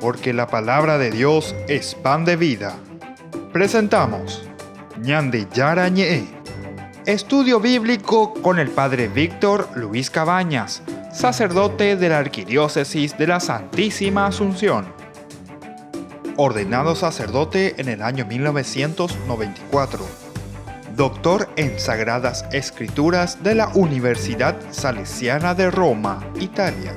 porque la palabra de Dios es pan de vida. Presentamos Ñande Yarañe, estudio bíblico con el Padre Víctor Luis Cabañas, sacerdote de la Arquidiócesis de la Santísima Asunción. Ordenado sacerdote en el año 1994. Doctor en Sagradas Escrituras de la Universidad Salesiana de Roma, Italia.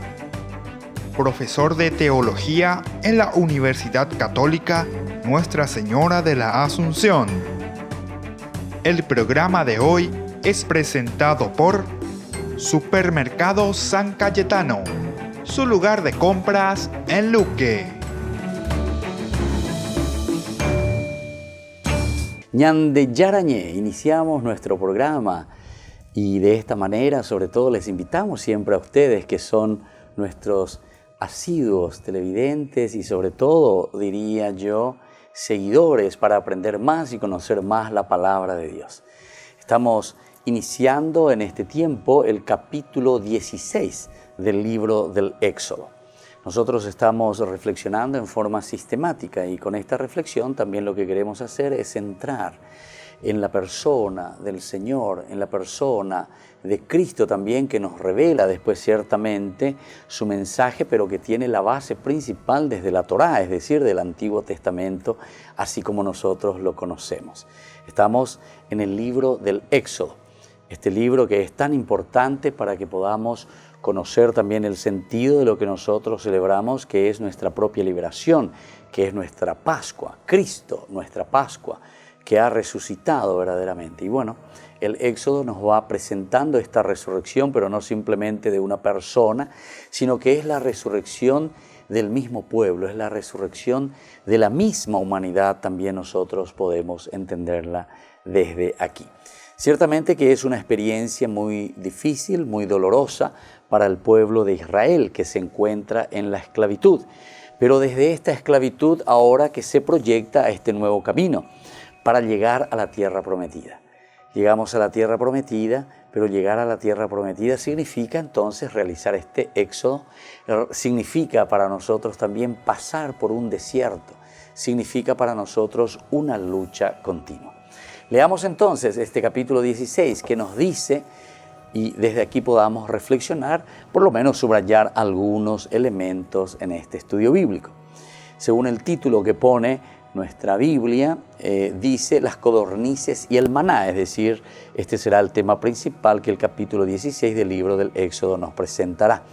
Profesor de Teología en la Universidad Católica Nuestra Señora de la Asunción. El programa de hoy es presentado por Supermercado San Cayetano, su lugar de compras en Luque. Ñande Yarañe, iniciamos nuestro programa y de esta manera, sobre todo, les invitamos siempre a ustedes que son nuestros asiduos televidentes y sobre todo, diría yo, seguidores para aprender más y conocer más la palabra de Dios. Estamos iniciando en este tiempo el capítulo 16 del libro del Éxodo. Nosotros estamos reflexionando en forma sistemática y con esta reflexión también lo que queremos hacer es entrar en la persona del Señor, en la persona de Cristo también, que nos revela después ciertamente su mensaje, pero que tiene la base principal desde la Torá, es decir, del Antiguo Testamento, así como nosotros lo conocemos. Estamos en el libro del Éxodo, este libro que es tan importante para que podamos conocer también el sentido de lo que nosotros celebramos, que es nuestra propia liberación, que es nuestra Pascua, Cristo, nuestra Pascua, que ha resucitado verdaderamente. Y bueno, el Éxodo nos va presentando esta resurrección, pero no simplemente de una persona, sino que es la resurrección del mismo pueblo, es la resurrección de la misma humanidad, también nosotros podemos entenderla desde aquí. Ciertamente que es una experiencia muy difícil, muy dolorosa para el pueblo de Israel que se encuentra en la esclavitud, pero desde esta esclavitud ahora que se proyecta a este nuevo camino para llegar a la tierra prometida. Llegamos a la tierra prometida, pero llegar a la tierra prometida significa entonces realizar este éxodo, significa para nosotros también pasar por un desierto, significa para nosotros una lucha continua. Leamos entonces este capítulo 16 que nos dice, y desde aquí podamos reflexionar, por lo menos subrayar algunos elementos en este estudio bíblico. Según el título que pone nuestra Biblia, dice las codornices y el maná, es decir, este será el tema principal que el capítulo 16 del libro del Éxodo nos presentará,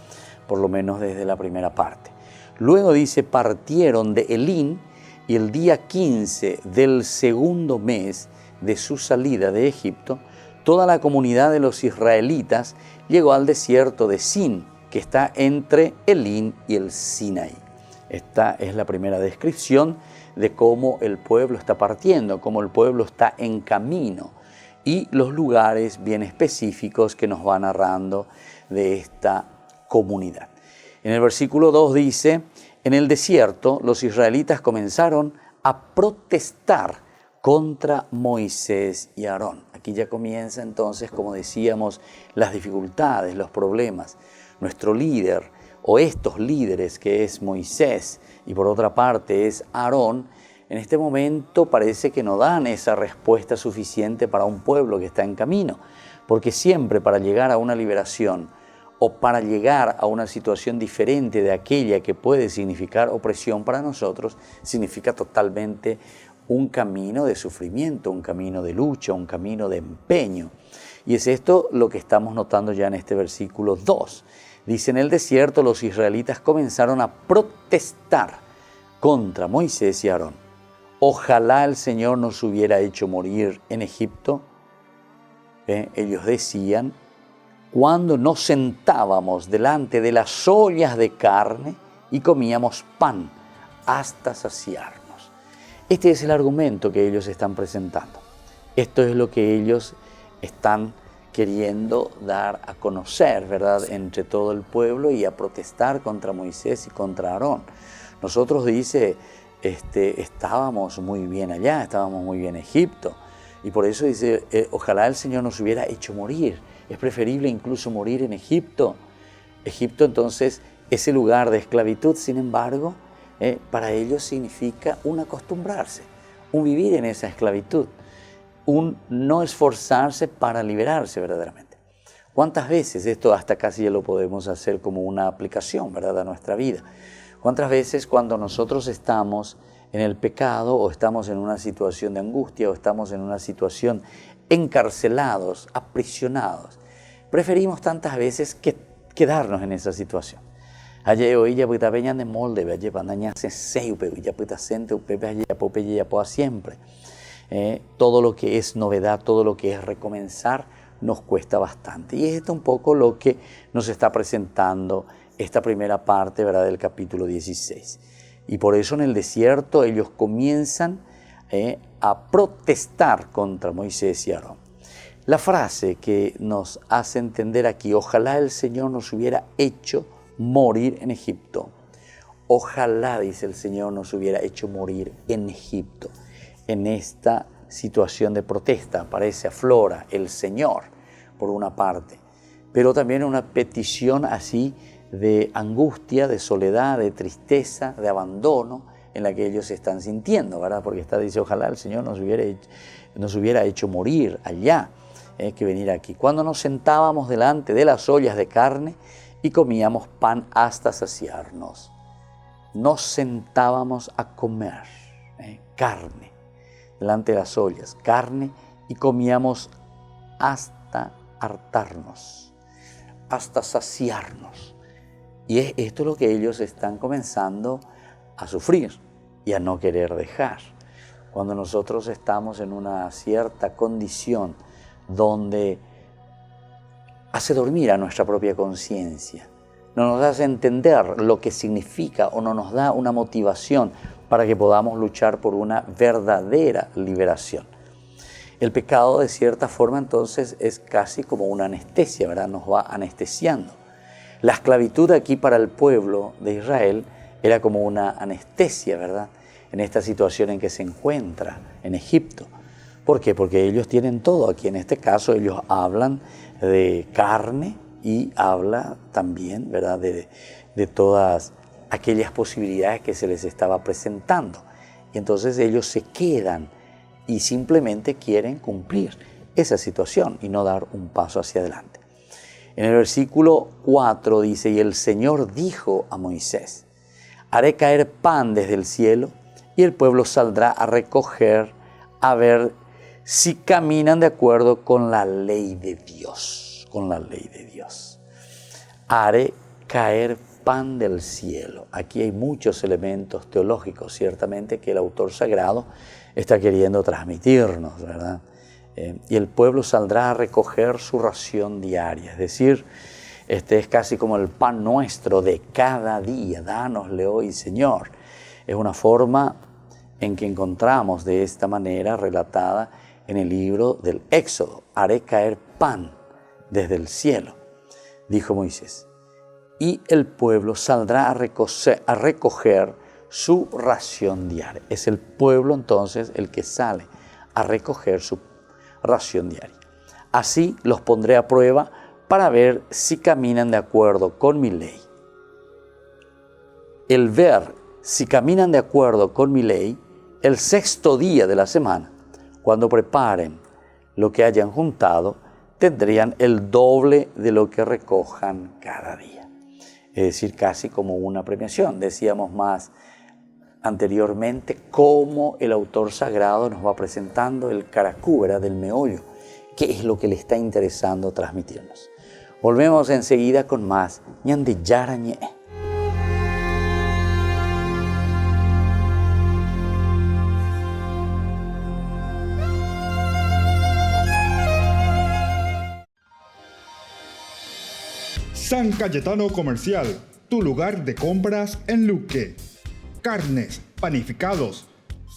por lo menos desde la primera parte. Luego dice, partieron de Elín y el día 15 del segundo mes de su salida de Egipto, toda la comunidad de los israelitas llegó al desierto de Sin, que está entre Elín y el Sinaí. Esta es la primera descripción de cómo el pueblo está partiendo, cómo el pueblo está en camino y los lugares bien específicos que nos va narrando de esta comunidad. En el versículo 2 dice, en el desierto los israelitas comenzaron a protestar contra Moisés y Aarón. Aquí ya comienza entonces, como decíamos, las dificultades, los problemas. Nuestro líder, o estos líderes que es Moisés y por otra parte es Aarón, en este momento parece que no dan esa respuesta suficiente para un pueblo que está en camino, porque siempre para llegar a una liberación o para llegar a una situación diferente de aquella que puede significar opresión para nosotros, significa totalmente un camino de sufrimiento, un camino de lucha, un camino de empeño. Y es esto lo que estamos notando ya en este versículo 2. Dice, en el desierto los israelitas comenzaron a protestar contra Moisés y Aarón. Ojalá el Señor nos hubiera hecho morir en Egipto. Ellos decían, cuando nos sentábamos delante de las ollas de carne y comíamos pan hasta saciarnos. Este es el argumento que ellos están presentando. Esto es lo que ellos están queriendo dar a conocer, ¿verdad?, entre todo el pueblo y a protestar contra Moisés y contra Aarón. Nosotros, dice, estábamos muy bien allá, estábamos muy bien en Egipto. Y por eso dice, ojalá el Señor nos hubiera hecho morir. Es preferible incluso morir en Egipto. Egipto entonces, ese lugar de esclavitud, sin embargo, para ellos significa un acostumbrarse, un vivir en esa esclavitud, un no esforzarse para liberarse verdaderamente. ¿Cuántas veces esto hasta casi ya lo podemos hacer como una aplicación, ¿verdad?, a nuestra vida? ¿Cuántas veces cuando nosotros estamos en el pecado o estamos en una situación de angustia o estamos en una situación encarcelados, aprisionados, preferimos tantas veces que quedarnos en esa situación? Ayer hoy ya puta peña de molde, ayer pandaña se seipe, ya puta sente upepe ayer pope ya poa siempre. Todo lo que es novedad, todo lo que es recomenzar, nos cuesta bastante. Y es esto un poco lo que nos está presentando esta primera parte, ¿verdad?, del capítulo 16. Y por eso en el desierto ellos comienzan a protestar contra Moisés y Aarón. La frase que nos hace entender aquí: ojalá el Señor nos hubiera hecho morir en Egipto. Ojalá, dice el Señor, nos hubiera hecho morir en Egipto. En esta situación de protesta aparece, aflora el Señor, por una parte, pero también una petición así de angustia, de soledad, de tristeza, de abandono en la que ellos se están sintiendo, ¿verdad? Porque dice, ojalá el Señor nos hubiera hecho morir allá, que venir aquí. Cuando nos sentábamos delante de las ollas de carne y comíamos pan hasta saciarnos. Nos sentábamos a comer carne delante de las ollas, carne, y comíamos hasta hartarnos, hasta saciarnos. Y esto es lo que ellos están comenzando a sufrir y a no querer dejar. Cuando nosotros estamos en una cierta condición donde hace dormir a nuestra propia conciencia, no nos hace entender lo que significa o no nos da una motivación para que podamos luchar por una verdadera liberación. El pecado, de cierta forma, entonces es casi como una anestesia, ¿verdad? Nos va anestesiando. La esclavitud aquí para el pueblo de Israel era como una anestesia, ¿verdad?, en esta situación en que se encuentra en Egipto. ¿Por qué? Porque ellos tienen todo. Aquí en este caso ellos hablan de carne y habla también, ¿verdad?, de todas aquellas posibilidades que se les estaba presentando. Y entonces ellos se quedan y simplemente quieren cumplir esa situación y no dar un paso hacia adelante. En el versículo 4 dice, y el Señor dijo a Moisés, haré caer pan desde el cielo y el pueblo saldrá a recoger, a ver si caminan de acuerdo con la ley de Dios, con la ley de Dios. Haré caer pan del cielo. Aquí hay muchos elementos teológicos, ciertamente, que el autor sagrado está queriendo transmitirnos, ¿verdad? Y el pueblo saldrá a recoger su ración diaria, es decir, este es casi como el pan nuestro de cada día, dánosle hoy, Señor. Es una forma en que encontramos de esta manera relatada en el libro del Éxodo. Haré caer pan desde el cielo, dijo Moisés. Y el pueblo saldrá a recoger su ración diaria. Es el pueblo entonces el que sale a recoger su ración diaria. Así los pondré a prueba para ver si caminan de acuerdo con mi ley. El ver si caminan de acuerdo con mi ley, el sexto día de la semana, cuando preparen lo que hayan juntado, tendrían el doble de lo que recojan cada día. Es decir, casi como una premiación. Decíamos más anteriormente cómo el autor sagrado nos va presentando el caracú, ¿verdad?, del meollo, qué es lo que le está interesando transmitirnos. Volvemos enseguida con más ñande yarañe. San Cayetano Comercial, tu lugar de compras en Luque. Carnes, panificados,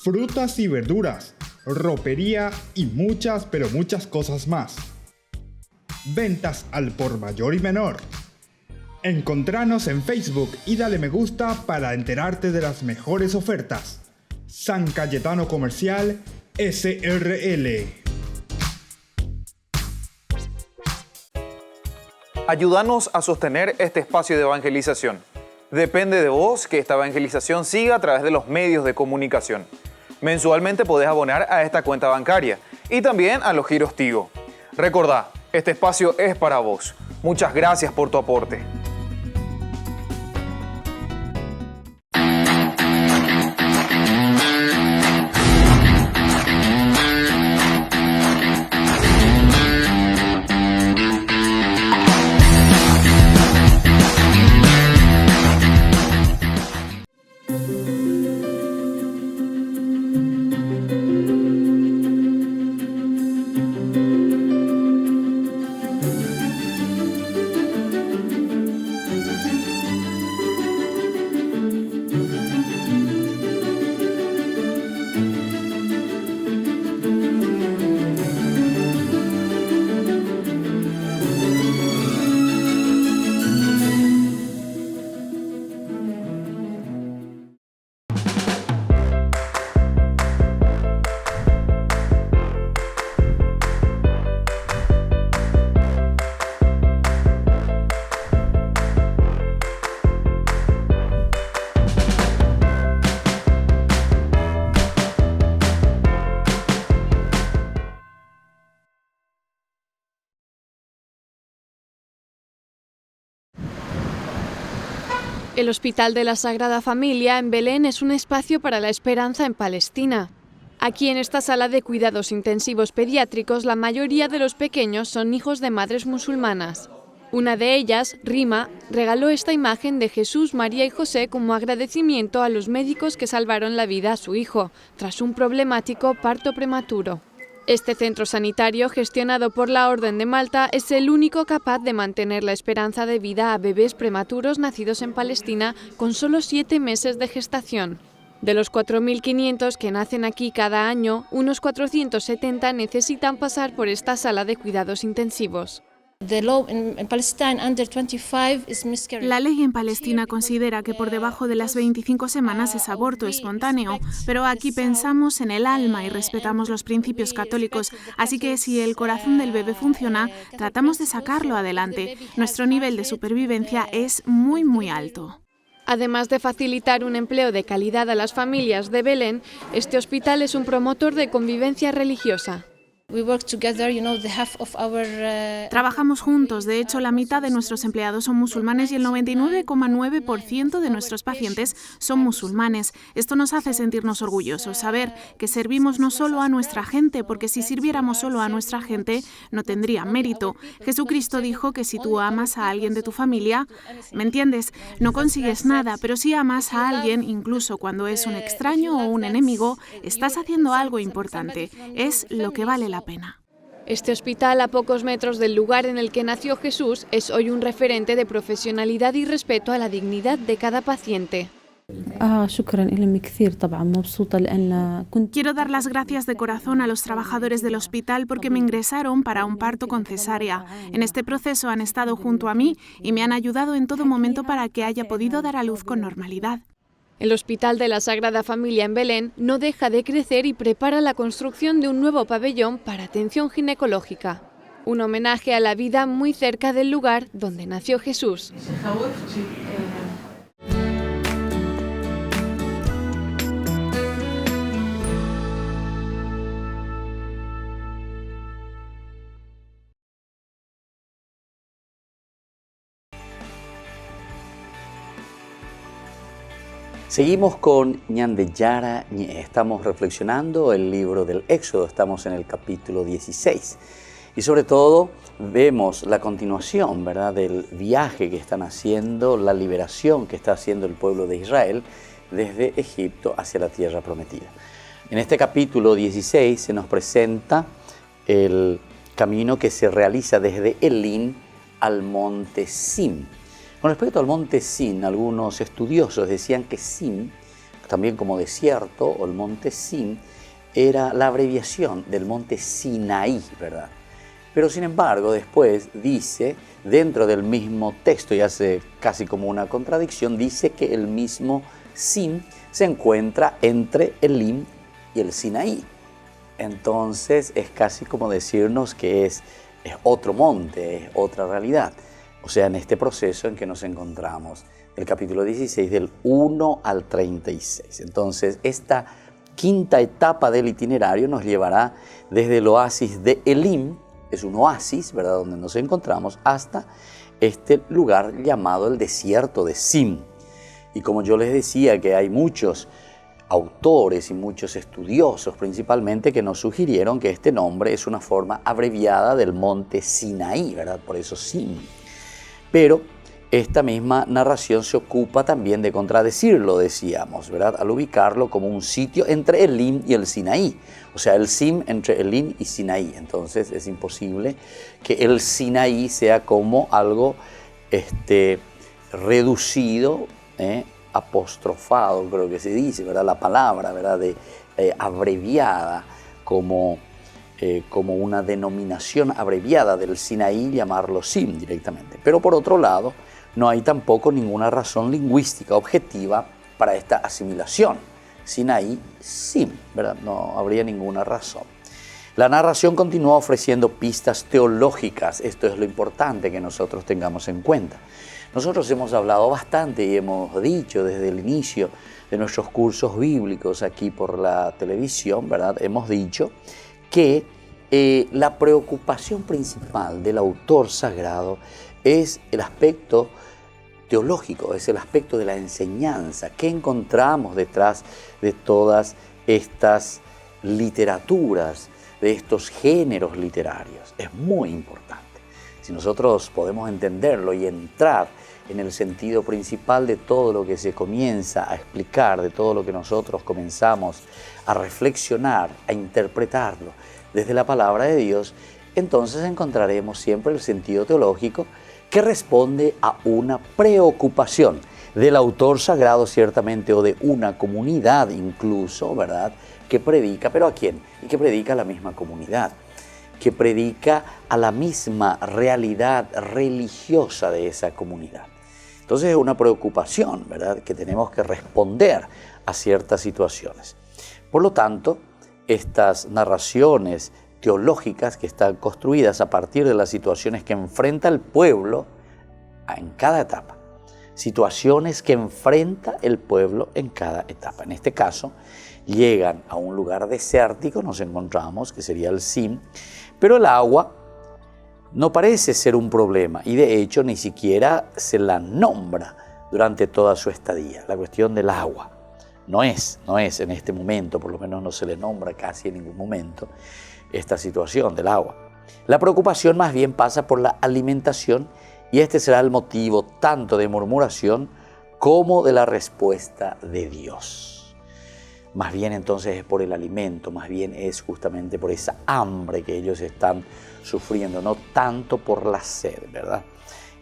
frutas y verduras, ropería y muchas, pero muchas cosas más. Ventas al por mayor y menor. Encontranos en Facebook y dale me gusta para enterarte de las mejores ofertas. San Cayetano Comercial, SRL. Ayúdanos a sostener este espacio de evangelización. Depende de vos que esta evangelización siga a través de los medios de comunicación. Mensualmente podés abonar a esta cuenta bancaria y también a los giros Tigo. Recordá, este espacio es para vos. Muchas gracias por tu aporte. El Hospital de la Sagrada Familia en Belén es un espacio para la esperanza en Palestina. Aquí en esta sala de cuidados intensivos pediátricos, la mayoría de los pequeños son hijos de madres musulmanas. Una de ellas, Rima, regaló esta imagen de Jesús, María y José como agradecimiento a los médicos que salvaron la vida a su hijo, tras un problemático parto prematuro. Este centro sanitario, gestionado por la Orden de Malta, es el único capaz de mantener la esperanza de vida a bebés prematuros nacidos en Palestina con solo 7 meses de gestación. De los 4.500 que nacen aquí cada año, unos 470 necesitan pasar por esta sala de cuidados intensivos. La ley en Palestina considera que por debajo de las 25 semanas es aborto espontáneo, pero aquí pensamos en el alma y respetamos los principios católicos, así que si el corazón del bebé funciona, tratamos de sacarlo adelante. Nuestro nivel de supervivencia es muy alto. Además de facilitar un empleo de calidad a las familias de Belén, este hospital es un promotor de convivencia religiosa. Trabajamos juntos, de hecho la mitad de nuestros empleados son musulmanes y el 99,9% de nuestros pacientes son musulmanes. Esto nos hace sentirnos orgullosos, saber que servimos no solo a nuestra gente, porque si sirviéramos solo a nuestra gente no tendría mérito. Jesucristo dijo que si tú amas a alguien de tu familia, ¿me entiendes? No consigues nada, pero si amas a alguien, incluso cuando es un extraño o un enemigo, estás haciendo algo importante. Es lo que vale la pena. Este hospital, a pocos metros del lugar en el que nació Jesús, es hoy un referente de profesionalidad y respeto a la dignidad de cada paciente. Quiero dar las gracias de corazón a los trabajadores del hospital porque me ingresaron para un parto con cesárea. En este proceso han estado junto a mí y me han ayudado en todo momento para que haya podido dar a luz con normalidad. El Hospital de la Sagrada Familia en Belén no deja de crecer y prepara la construcción de un nuevo pabellón para atención ginecológica. Un homenaje a la vida muy cerca del lugar donde nació Jesús. Seguimos con Ñande Yara Ñe. Estamos reflexionando el libro del Éxodo, estamos en el capítulo 16 y sobre todo vemos la continuación, ¿verdad?, del viaje que están haciendo, la liberación que está haciendo el pueblo de Israel desde Egipto hacia la tierra prometida. En este capítulo 16 se nos presenta el camino que se realiza desde Elín al monte Sim. Con respecto al monte Sin, algunos estudiosos decían que Sin, también como desierto, o el monte Sin, era la abreviación del monte Sinaí, ¿verdad? Pero sin embargo, después dice, dentro del mismo texto, y hace casi como una contradicción, dice que el mismo Sin se encuentra entre Elim y el Sinaí. Entonces es casi como decirnos que es otro monte, es otra realidad. O sea, en este proceso en que nos encontramos el capítulo 16 del 1 al 36. Entonces, esta quinta etapa del itinerario nos llevará desde el oasis de Elim, es un oasis, ¿verdad?, donde nos encontramos, hasta este lugar llamado el desierto de Sin. Y como yo les decía que hay muchos autores y muchos estudiosos principalmente que nos sugirieron que este nombre es una forma abreviada del monte Sinaí, ¿verdad? Por eso Sin. Pero esta misma narración se ocupa también de contradecirlo, decíamos, ¿verdad?, al ubicarlo como un sitio entre Elim y el Sinaí. O sea, el Sim entre Elim y Sinaí. Entonces es imposible que el Sinaí sea como algo reducido, apostrofado, creo que se dice, ¿verdad?, la palabra, ¿verdad?, abreviada como una denominación abreviada del Sinaí, llamarlo Sim directamente. Pero por otro lado, no hay tampoco ninguna razón lingüística objetiva para esta asimilación. Sinaí, Sim, ¿verdad? No habría ninguna razón. La narración continúa ofreciendo pistas teológicas. Esto es lo importante que nosotros tengamos en cuenta. Nosotros hemos hablado bastante y hemos dicho desde el inicio de nuestros cursos bíblicos aquí por la televisión, ¿verdad? Hemos dicho que la preocupación principal del autor sagrado es el aspecto teológico, es el aspecto de la enseñanza. ¿Qué encontramos detrás de todas estas literaturas, de estos géneros literarios? Es muy importante. Si nosotros podemos entenderlo y entrar en el sentido principal de todo lo que se comienza a explicar, de todo lo que nosotros comenzamos a reflexionar, a interpretarlo desde la palabra de Dios, entonces encontraremos siempre el sentido teológico que responde a una preocupación del autor sagrado ciertamente, o de una comunidad incluso, ¿verdad?, que predica, pero ¿a quién? Y que predica a la misma comunidad, que predica a la misma realidad religiosa de esa comunidad. Entonces es una preocupación, ¿verdad?, que tenemos que responder a ciertas situaciones. Por lo tanto, estas narraciones teológicas que están construidas a partir de las situaciones que enfrenta el pueblo en cada etapa. Situaciones que enfrenta el pueblo en cada etapa. En este caso, llegan a un lugar desértico, nos encontramos, que sería el Sim, pero el agua no parece ser un problema y de hecho ni siquiera se la nombra durante toda su estadía. La cuestión del agua no es en este momento, por lo menos no se le nombra casi en ningún momento esta situación del agua. La preocupación más bien pasa por la alimentación y este será el motivo tanto de murmuración como de la respuesta de Dios. Más bien entonces es por el alimento, más bien es justamente por esa hambre que ellos están sufriendo, no tanto por la sed, ¿verdad?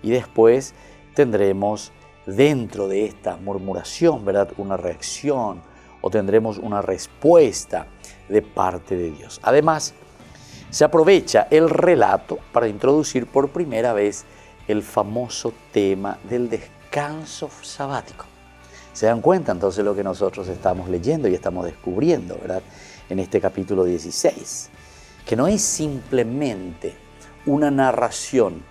Y después tendremos dentro de esta murmuración, ¿verdad?, una reacción, o tendremos una respuesta de parte de Dios. Además, se aprovecha el relato para introducir por primera vez el famoso tema del descanso sabático. ¿Se dan cuenta entonces lo que nosotros estamos leyendo y estamos descubriendo, ¿verdad?, en este capítulo 16? Que no es simplemente una narración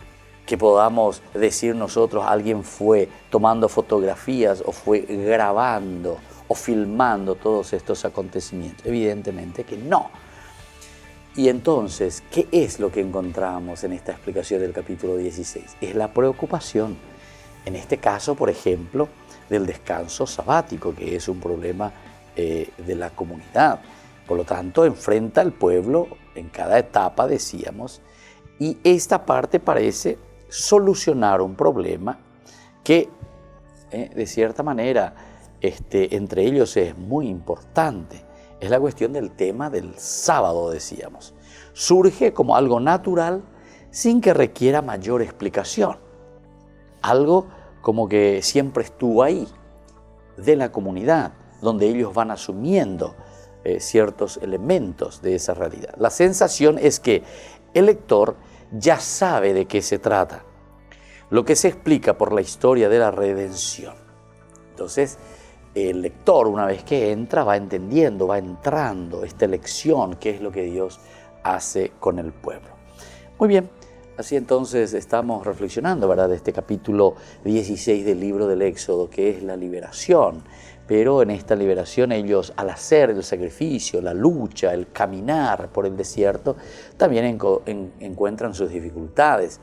que podamos decir nosotros, alguien fue tomando fotografías o fue grabando o filmando todos estos acontecimientos. Evidentemente que no. Y entonces, ¿qué es lo que encontramos en esta explicación del capítulo 16? Es la preocupación, en este caso, por ejemplo, del descanso sabático, que es un problema de la comunidad. Por lo tanto, enfrenta al pueblo en cada etapa, decíamos, y esta parte parece solucionar un problema que, de cierta manera, entre ellos es muy importante. Es la cuestión del tema del sábado, decíamos. Surge como algo natural sin que requiera mayor explicación. Algo como que siempre estuvo ahí, de la comunidad, donde ellos van asumiendo ciertos elementos de esa realidad. La sensación es que el lector ya sabe de qué se trata, lo que se explica por la historia de la redención. Entonces, el lector, una vez que entra, va entendiendo, va entrando esta lección, qué es lo que Dios hace con el pueblo. Muy bien, Así entonces estamos reflexionando, ¿verdad?, de este capítulo 16 del libro del Éxodo, que es la liberación. Pero en esta liberación ellos, al hacer el sacrificio, la lucha, el caminar por el desierto, también encuentran sus dificultades.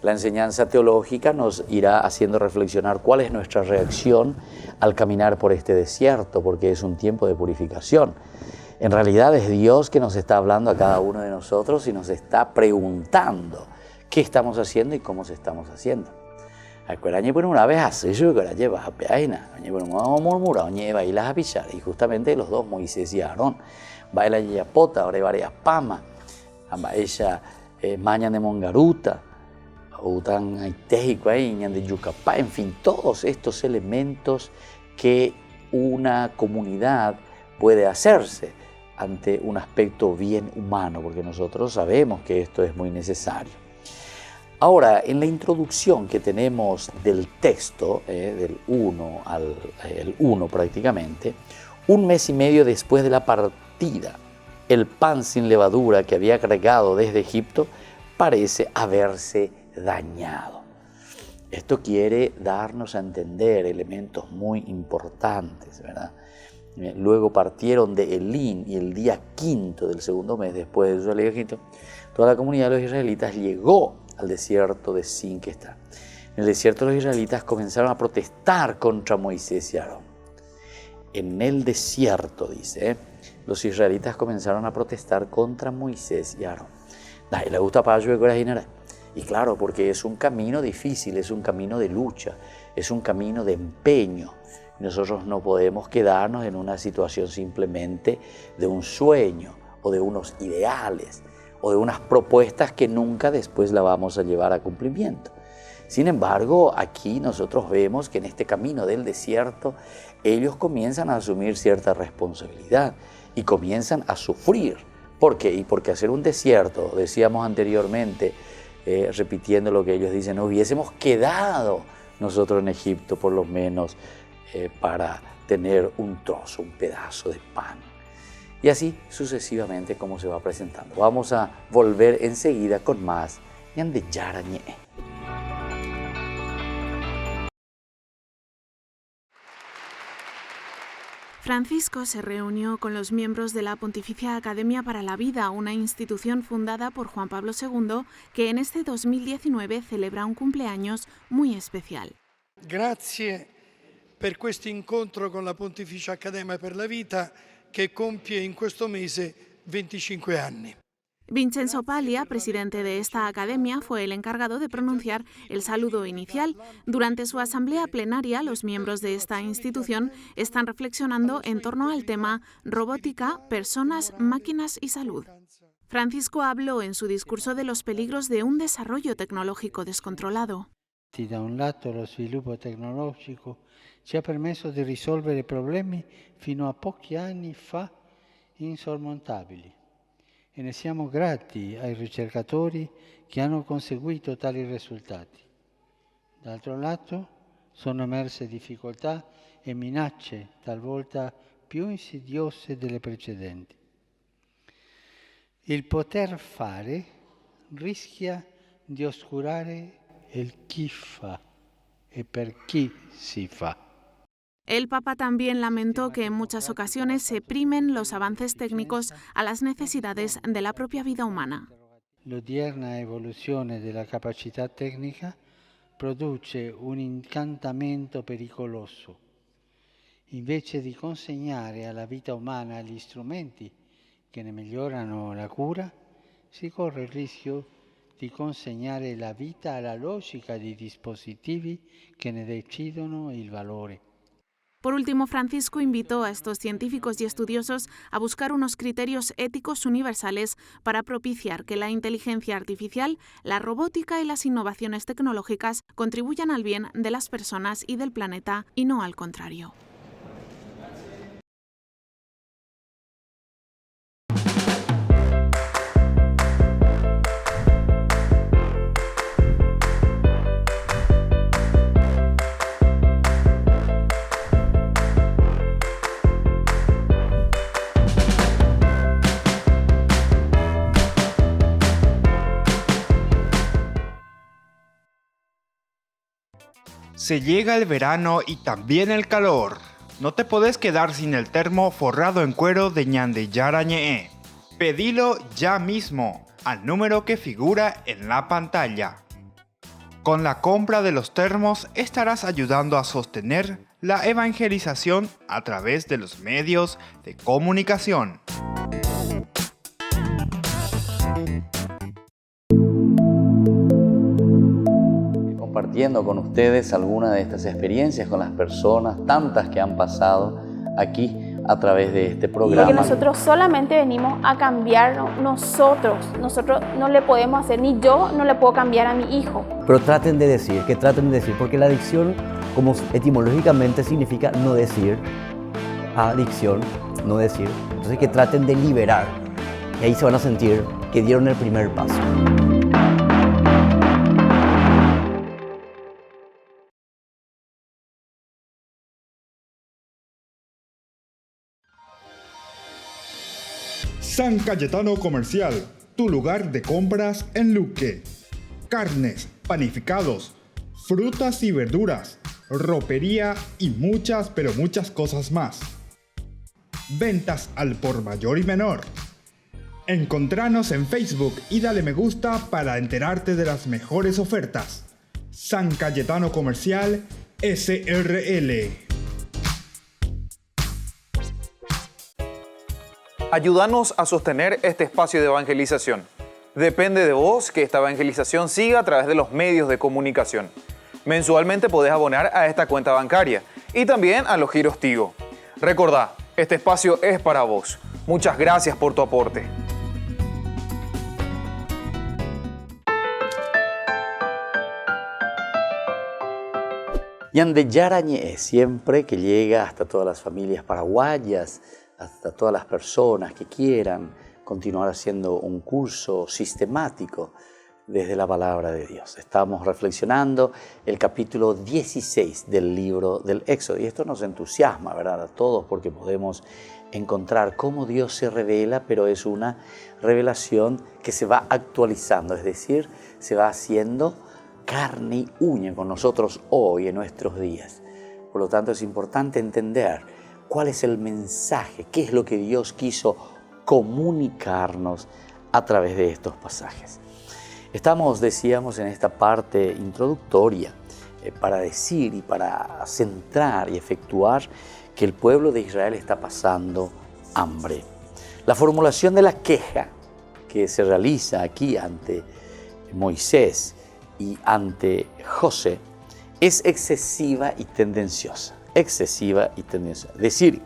La enseñanza teológica nos irá haciendo reflexionar cuál es nuestra reacción al caminar por este desierto, porque es un tiempo de purificación. En realidad es Dios que nos está hablando a cada uno de nosotros y nos está preguntando qué estamos haciendo y cómo se estamos haciendo. Acuérdense por una vez así, yo que la lleva a peaina, por un murmura, lleva y las a pisar, y justamente los dos, Moisés y Aarón, baila y pota, ahora varias pamas, ella mañan de mongaruta, utan aitéjico ahí, de yucapá, en fin, todos estos elementos que una comunidad puede hacerse ante un aspecto bien humano, porque nosotros sabemos que esto es muy necesario. Ahora, en la introducción que tenemos del texto, del 1 al 1 prácticamente, un mes y medio después de la partida, el pan sin levadura que había cargado desde Egipto parece haberse dañado. Esto quiere darnos a entender elementos muy importantes, ¿verdad? Luego partieron de Elín y el día 5 del segundo mes después de su salida de Egipto, toda la comunidad de los israelitas llegó al desierto de Sin que está. En el desierto los israelitas comenzaron a protestar contra Moisés y Aarón. En el desierto, dice, los israelitas comenzaron a protestar contra Moisés y Aarón. Le gusta para yo de y claro, porque es un camino difícil, es un camino de lucha, es un camino de empeño. Nosotros no podemos quedarnos en una situación simplemente de un sueño o de unos ideales o de unas propuestas que nunca después la vamos a llevar a cumplimiento. Sin embargo, aquí nosotros vemos que en este camino del desierto ellos comienzan a asumir cierta responsabilidad y comienzan a sufrir. ¿Por qué? Y porque hacer un desierto, decíamos anteriormente, repitiendo lo que ellos dicen, no hubiésemos quedado nosotros en Egipto por lo menos para tener un trozo, un pedazo de pan. Y así sucesivamente como se va presentando. Vamos a volver enseguida con más de Yarañé. Francisco se reunió con los miembros de la Pontificia Academia para la Vida, una institución fundada por Juan Pablo II que en este 2019 celebra un cumpleaños muy especial. Grazie per questo incontro con la Pontificia Accademia per la Vita che compie in questo mese 25 anni. Vincenzo Paglia, presidente de esta academia, fue el encargado de pronunciar el saludo inicial. Durante su asamblea plenaria, los miembros de esta institución están reflexionando en torno al tema robótica, personas, máquinas y salud. Francisco habló en su discurso de los peligros de un desarrollo tecnológico descontrolado. Da un lato lo sviluppo tecnologico ci ha permesso di risolvere problemi fino a pochi anni fa insormontabili e ne siamo grati ai ricercatori che hanno conseguito tali risultati. D'altro lato sono emerse difficoltà e minacce talvolta più insidiose delle precedenti. Il poter fare rischia di oscurare el chi fa e per chi si fa. El Papa también lamentó que en muchas ocasiones se primen los avances técnicos a las necesidades de la propia vida humana. L'odierna evoluzione della capacità tecnica produce un incantamento pericoloso. Invece di consegnare alla vita umana gli strumenti che ne migliorano la cura, si corre il rischio di consegnare la vita alla logica di dispositivi che ne decidono il valore. Por último, Francisco invitó a estos científicos y estudiosos a buscar unos criterios éticos universales para propiciar que la inteligencia artificial, la robótica y las innovaciones tecnológicas contribuyan al bien de las personas y del planeta y no al contrario. Se llega el verano y también el calor. No te podés quedar sin el termo forrado en cuero de Ñande Yarañé. Pedilo ya mismo al número que figura en la pantalla. Con la compra de los termos estarás ayudando a sostener la evangelización a través de los medios de comunicación. Compartiendo con ustedes algunas de estas experiencias con las personas, tantas que han pasado aquí a través de este programa. Porque nosotros solamente venimos a cambiar nosotros no le podemos hacer, ni yo no le puedo cambiar a mi hijo. Pero traten de decir, porque la adicción, como etimológicamente significa no decir, adicción, no decir, entonces que traten de liberar, y ahí se van a sentir que dieron el primer paso. San Cayetano Comercial, tu lugar de compras en Luque. Carnes, panificados, frutas y verduras, ropería y muchas, pero muchas cosas más. Ventas al por mayor y menor. Encontranos en Facebook y dale me gusta para enterarte de las mejores ofertas. San Cayetano Comercial SRL. Ayúdanos a sostener este espacio de evangelización. Depende de vos que esta evangelización siga a través de los medios de comunicación. Mensualmente podés abonar a esta cuenta bancaria y también a los giros Tigo. Recordá, este espacio es para vos. Muchas gracias por tu aporte. Ñande Yarañé, siempre que llega hasta todas las familias paraguayas, hasta todas las personas que quieran continuar haciendo un curso sistemático desde la palabra de Dios. Estamos reflexionando el capítulo 16 del libro del Éxodo y esto nos entusiasma, ¿verdad? A todos, porque podemos encontrar cómo Dios se revela, pero es una revelación que se va actualizando, es decir, se va haciendo carne y uña con nosotros hoy en nuestros días. Por lo tanto, es importante entender cuál es el mensaje, qué es lo que Dios quiso comunicarnos a través de estos pasajes. Estamos, decíamos, en esta parte introductoria para decir y para centrar y efectuar que el pueblo de Israel está pasando hambre. La formulación de la queja que se realiza aquí ante Moisés y ante José es excesiva y tendenciosa. Decir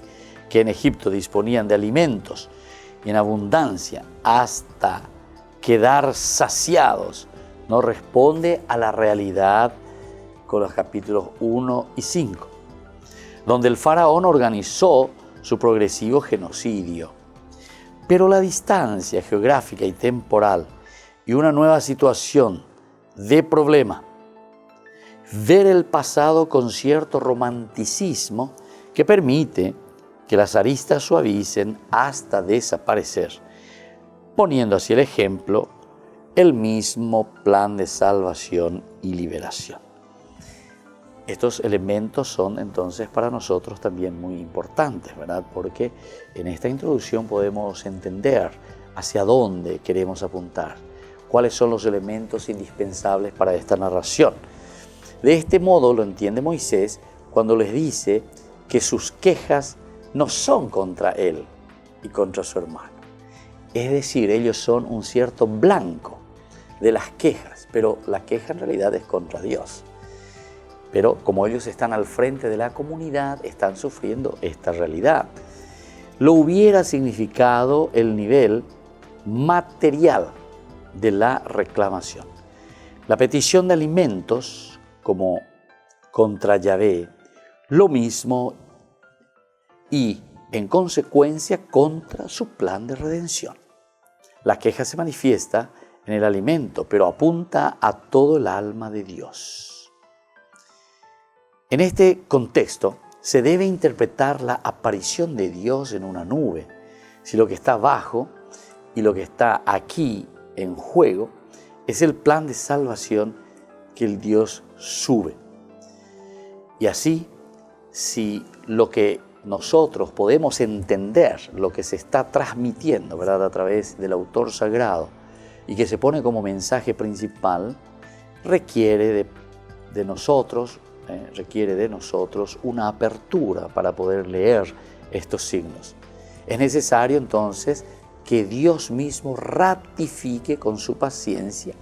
que en Egipto disponían de alimentos en abundancia hasta quedar saciados no responde a la realidad con los capítulos 1 y 5, donde el faraón organizó su progresivo genocidio. Pero la distancia geográfica y temporal y una nueva situación de problema, ver el pasado con cierto romanticismo que permite que las aristas suavicen hasta desaparecer, poniendo así el ejemplo el mismo plan de salvación y liberación. Estos elementos son entonces para nosotros también muy importantes, ¿verdad? Porque en esta introducción podemos entender hacia dónde queremos apuntar, cuáles son los elementos indispensables para esta narración. De este modo lo entiende Moisés cuando les dice que sus quejas no son contra él y contra su hermano. Es decir, ellos son un cierto blanco de las quejas, pero la queja en realidad es contra Dios. Pero como ellos están al frente de la comunidad, están sufriendo esta realidad. Lo hubiera significado el nivel material de la reclamación. La petición de alimentos como contra Yahvé, lo mismo y en consecuencia contra su plan de redención. La queja se manifiesta en el alimento, pero apunta a todo el alma de Dios. En este contexto se debe interpretar la aparición de Dios en una nube. Si lo que está abajo y lo que está aquí en juego es el plan de salvación que el Dios sube. Y así, si lo que nosotros podemos entender, lo que se está transmitiendo, ¿verdad?, a través del autor sagrado y que se pone como mensaje principal, requiere de nosotros una apertura para poder leer estos signos. Es necesario entonces que Dios mismo ratifique con su paciencia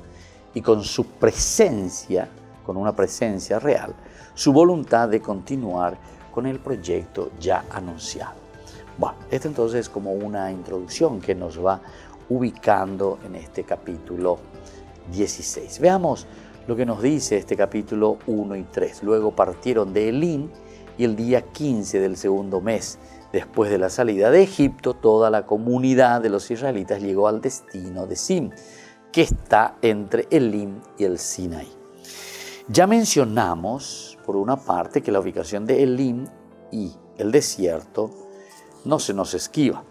y con su presencia, con una presencia real, su voluntad de continuar con el proyecto ya anunciado. Bueno, esto entonces es como una introducción que nos va ubicando en este capítulo 16. Veamos lo que nos dice este capítulo 1 y 3. Luego partieron de Elim y el día 15 del segundo mes, después de la salida de Egipto, toda la comunidad de los israelitas llegó al destino de Sim, que está entre Elim y el Sinaí. Ya mencionamos, por una parte, que la ubicación de Elim y el desierto no se nos esquiva.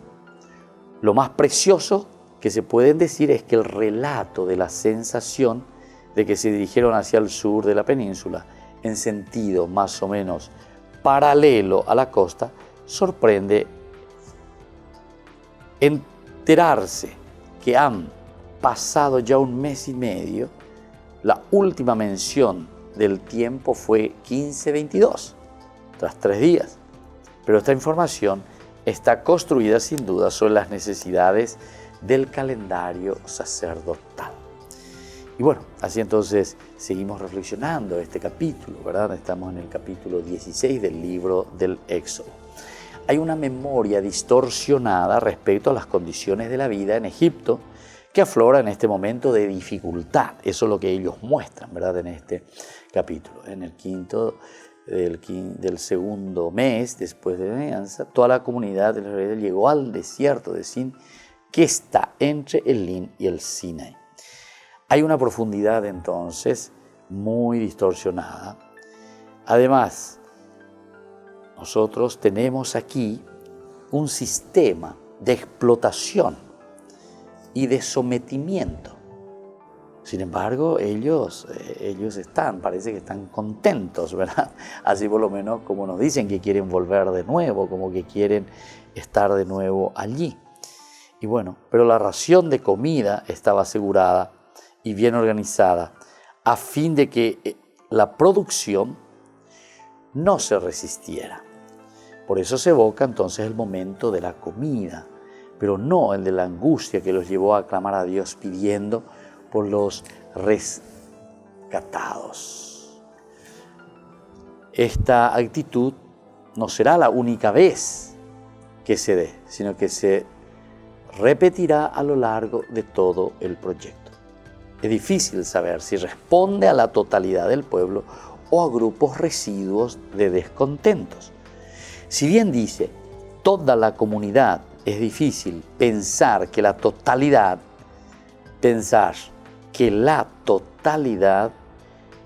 Lo más precioso que se pueden decir es que el relato de la sensación de que se dirigieron hacia el sur de la península, en sentido más o menos paralelo a la costa, sorprende enterarse que han pasado ya un mes y medio. La última mención del tiempo fue 15:22, tras 3 días. Pero esta información está construida sin duda sobre las necesidades del calendario sacerdotal. Y bueno, así entonces seguimos reflexionando este capítulo, ¿verdad? Estamos en el capítulo 16 del libro del Éxodo. Hay una memoria distorsionada respecto a las condiciones de la vida en Egipto que aflora en este momento de dificultad. Eso es lo que ellos muestran, ¿verdad?, en este capítulo. En el quinto del segundo mes, después de la alianza, toda la comunidad de Israel llegó al desierto de Sin, que está entre Elim y el Sinaí. Hay una profundidad entonces muy distorsionada. Además, nosotros tenemos aquí un sistema de explotación y de sometimiento. Sin embargo, ellos parece que están contentos, ¿verdad? Así por lo menos como nos dicen que quieren volver de nuevo, como que quieren estar de nuevo allí. Y bueno, pero la ración de comida estaba asegurada y bien organizada a fin de que la producción no se resistiera. Por eso se evoca entonces el momento de la comida, pero no el de la angustia que los llevó a clamar a Dios pidiendo por los rescatados. Esta actitud no será la única vez que se dé, sino que se repetirá a lo largo de todo el proyecto. Es difícil saber si responde a la totalidad del pueblo o a grupos residuos de descontentos. Si bien dice toda la comunidad, es difícil pensar que la totalidad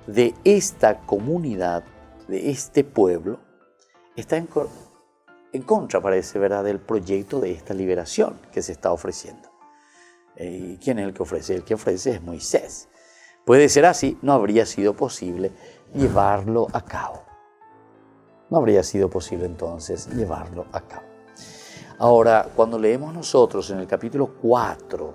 de esta comunidad, de este pueblo, está en contra, parece, ¿verdad?, del proyecto de esta liberación que se está ofreciendo. ¿Y quién es el que ofrece? El que ofrece es Moisés. Puede ser así, no habría sido posible llevarlo a cabo. No habría sido posible entonces llevarlo a cabo. Ahora, cuando leemos nosotros en el capítulo 4,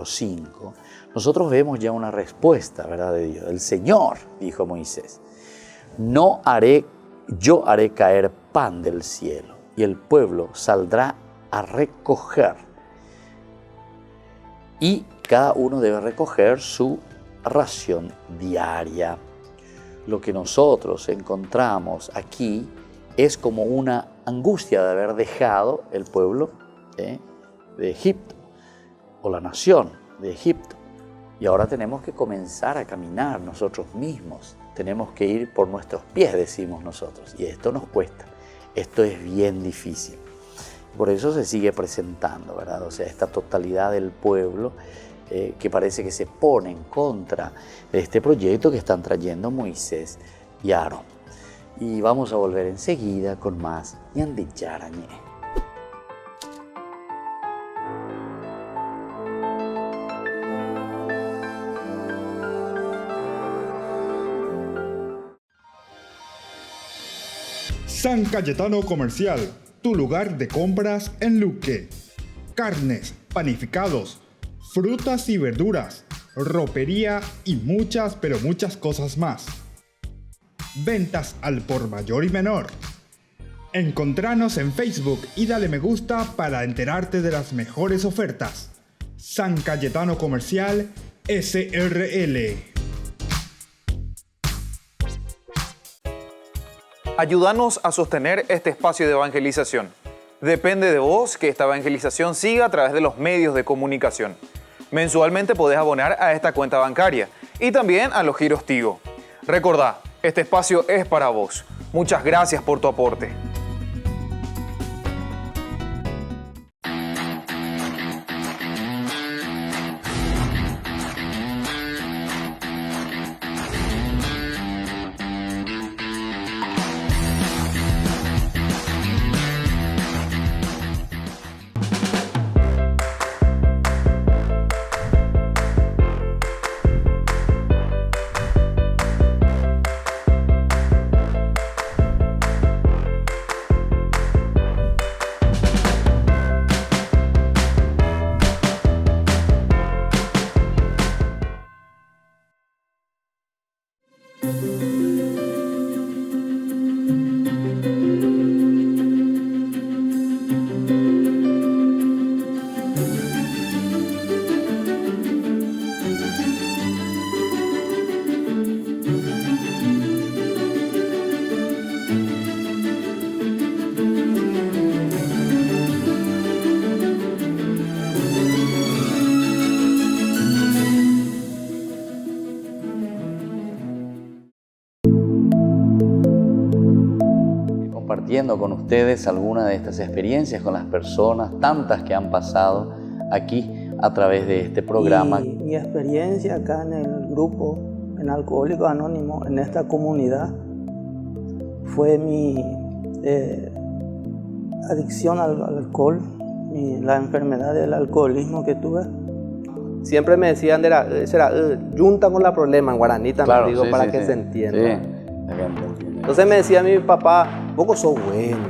5, nosotros vemos ya una respuesta, ¿verdad?, de Dios. El Señor dijo a Moisés: yo haré caer pan del cielo y el pueblo saldrá a recoger. Y cada uno debe recoger su ración diaria. Lo que nosotros encontramos aquí es como una angustia de haber dejado el pueblo de Egipto, o la nación de Egipto. Y ahora tenemos que comenzar a caminar nosotros mismos. Tenemos que ir por nuestros pies, decimos nosotros. Y esto nos cuesta. Esto es bien difícil. Por eso se sigue presentando, ¿verdad? O sea, esta totalidad del pueblo que parece que se pone en contra de este proyecto que están trayendo Moisés y Aarón. Y vamos a volver enseguida con más Ñandi Yarañé. San Cayetano Comercial, tu lugar de compras en Luque. Carnes, panificados, frutas y verduras, ropería y muchas, pero muchas cosas más. Ventas al por mayor y menor. Encontranos en Facebook y dale me gusta para enterarte de las mejores ofertas. San Cayetano Comercial SRL. Ayúdanos a sostener este espacio de evangelización. Depende de vos que esta evangelización siga a través de los medios de comunicación. Mensualmente podés abonar a esta cuenta bancaria y también a los giros Tigo. Recordá, este espacio es para vos. Muchas gracias por tu aporte. Compartiendo con ustedes algunas de estas experiencias con las personas, tantas que han pasado aquí a través de este programa. Y mi experiencia acá en el grupo, en Alcohólicos Anónimos, en esta comunidad, fue mi adicción al alcohol, la enfermedad del alcoholismo que tuve. Siempre me decían, junta con la problema en guaraní también, claro, digo, sí, para sí, que sí. se entienda. Sí. Entonces me decía mi papá, vos sos bueno,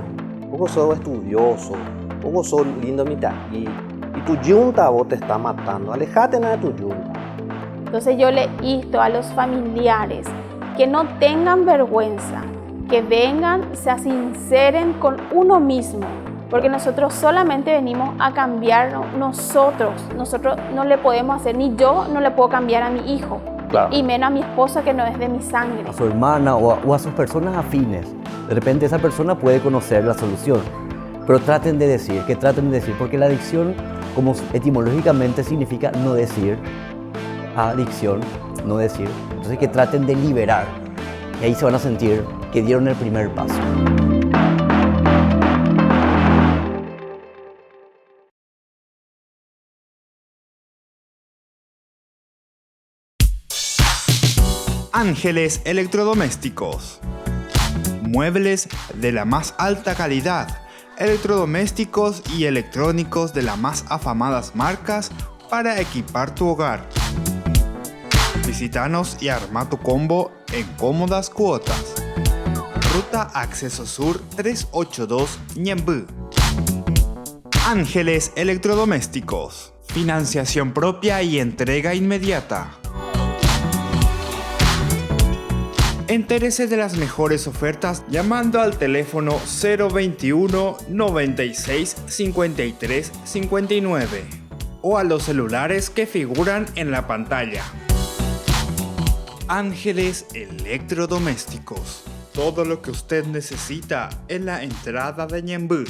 vos sos estudioso, vos sos lindo mitaquí, y tu yunta vos te está matando, alejate de tu yunta. Entonces yo le insto a los familiares que no tengan vergüenza, que vengan, se sinceren con uno mismo, porque nosotros solamente venimos a cambiar nosotros no le podemos hacer, ni yo no le puedo cambiar a mi hijo. Claro. Y menos a mi esposa que no es de mi sangre. A su hermana o a sus personas afines. De repente esa persona puede conocer la solución. Pero traten de decir, porque la adicción, como etimológicamente significa no decir, adicción, no decir. Entonces que traten de liberar. Y ahí se van a sentir que dieron el primer paso. Ángeles Electrodomésticos. Muebles de la más alta calidad, electrodomésticos y electrónicos de las más afamadas marcas para equipar tu hogar. Visítanos y arma tu combo en cómodas cuotas. Ruta Acceso Sur 382 Ñemby. Ángeles Electrodomésticos. Financiación propia y entrega inmediata. Entérese de las mejores ofertas llamando al teléfono 021 96 53 59 o a los celulares que figuran en la pantalla. Ángeles Electrodomésticos. Todo lo que usted necesita en la entrada de Ñemby.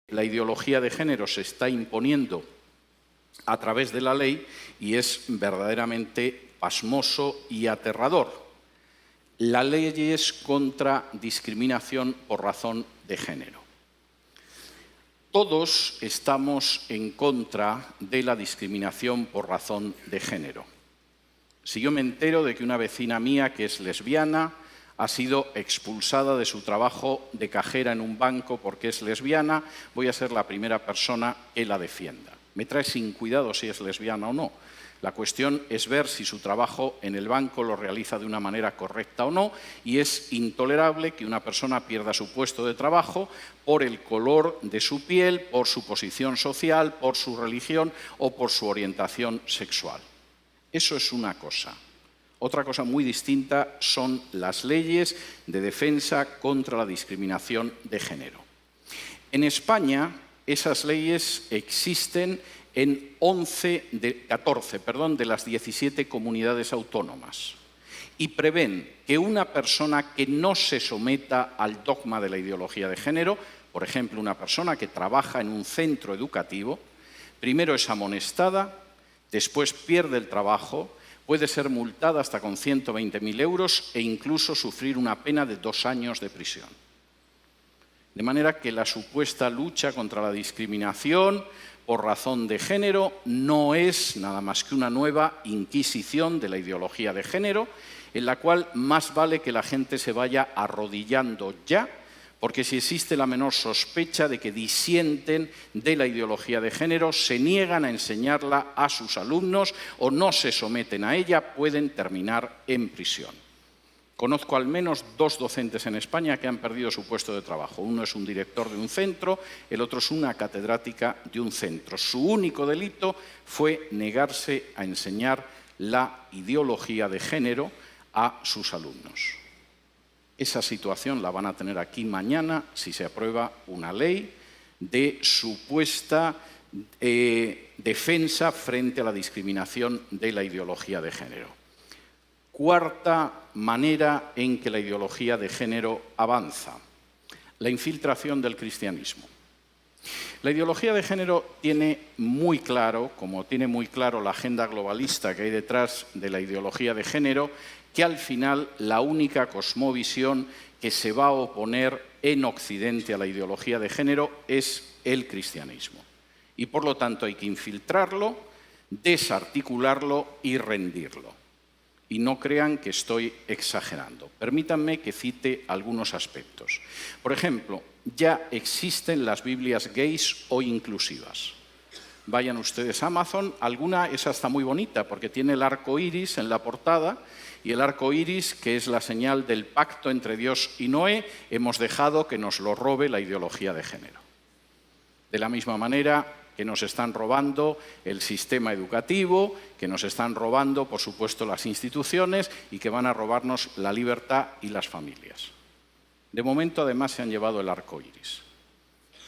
La ideología de género se está imponiendo a través de la ley y es verdaderamente pasmoso y aterrador. La ley es contra discriminación por razón de género. Todos estamos en contra de la discriminación por razón de género. Si yo me entero de que una vecina mía que es lesbiana ha sido expulsada de su trabajo de cajera en un banco porque es lesbiana, voy a ser la primera persona que la defienda. Me trae sin cuidado si es lesbiana o no. La cuestión es ver si su trabajo en el banco lo realiza de una manera correcta o no, y es intolerable que una persona pierda su puesto de trabajo por el color de su piel, por su posición social, por su religión o por su orientación sexual. Eso es una cosa. Otra cosa muy distinta son las leyes de defensa contra la discriminación de género. En España, esas leyes existen en 14 de las 17 comunidades autónomas y prevén que una persona que no se someta al dogma de la ideología de género, por ejemplo, una persona que trabaja en un centro educativo, primero es amonestada, después pierde el trabajo, puede ser multada hasta con 120.000 euros e incluso sufrir una pena de 2 años de prisión. De manera que la supuesta lucha contra la discriminación por razón de género no es nada más que una nueva inquisición de la ideología de género, en la cual más vale que la gente se vaya arrodillando ya, porque si existe la menor sospecha de que disienten de la ideología de género, se niegan a enseñarla a sus alumnos o no se someten a ella, pueden terminar en prisión. Conozco al menos 2 docentes en España que han perdido su puesto de trabajo. Uno es un director de un centro, el otro es una catedrática de un centro. Su único delito fue negarse a enseñar la ideología de género a sus alumnos. Esa situación la van a tener aquí mañana si se aprueba una ley de supuesta defensa frente a la discriminación de la ideología de género. Cuarta manera en que la ideología de género avanza, la infiltración del cristianismo. La ideología de género tiene muy claro, como tiene muy claro la agenda globalista que hay detrás de la ideología de género, que al final la única cosmovisión que se va a oponer en Occidente a la ideología de género es el cristianismo. Y por lo tanto hay que infiltrarlo, desarticularlo y rendirlo. Y no crean que estoy exagerando. Permítanme que cite algunos aspectos. Por ejemplo, ya existen las Biblias gays o inclusivas. Vayan ustedes a Amazon, alguna es hasta muy bonita porque tiene el arco iris en la portada y el arco iris, que es la señal del pacto entre Dios y Noé, hemos dejado que nos lo robe la ideología de género. De la misma manera que nos están robando el sistema educativo, que nos están robando, por supuesto, las instituciones y que van a robarnos la libertad y las familias. De momento, además, se han llevado el arco iris.